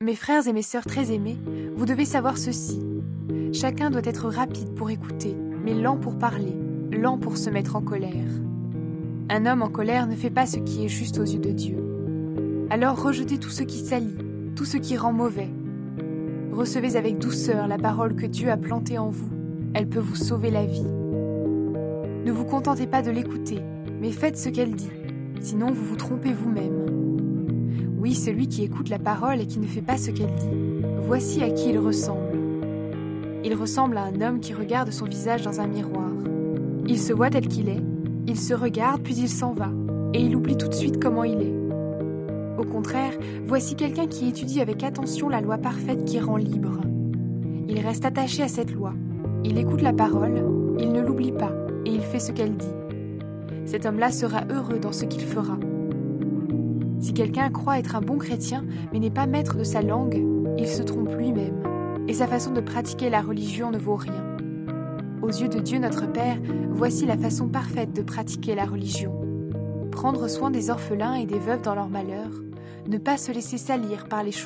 Mes frères et mes sœurs très aimés, vous devez savoir ceci. Chacun doit être rapide pour écouter, mais lent pour parler, lent pour se mettre en colère. Un homme en colère ne fait pas ce qui est juste aux yeux de Dieu. Alors rejetez tout ce qui salit, tout ce qui rend mauvais. Recevez avec douceur la parole que Dieu a plantée en vous. Elle peut vous sauver la vie. Ne vous contentez pas de l'écouter, mais faites ce qu'elle dit, sinon vous vous trompez vous-même. Oui, celui qui écoute la parole et qui ne fait pas ce qu'elle dit, voici à qui il ressemble. Il ressemble à un homme qui regarde son visage dans un miroir. Il se voit tel qu'il est, il se regarde puis il s'en va, et il oublie tout de suite comment il est. Au contraire, voici quelqu'un qui étudie avec attention la loi parfaite qui rend libre. Il reste attaché à cette loi, il écoute la parole, il ne l'oublie pas, et il fait ce qu'elle dit. Cet homme-là sera heureux dans ce qu'il fera. Si quelqu'un croit être un bon chrétien, mais n'est pas maître de sa langue, il se trompe lui-même, et sa façon de pratiquer la religion ne vaut rien. Aux yeux de Dieu notre Père, voici la façon parfaite de pratiquer la religion. Prendre soin des orphelins et des veuves dans leur malheur, ne pas se laisser salir par les choses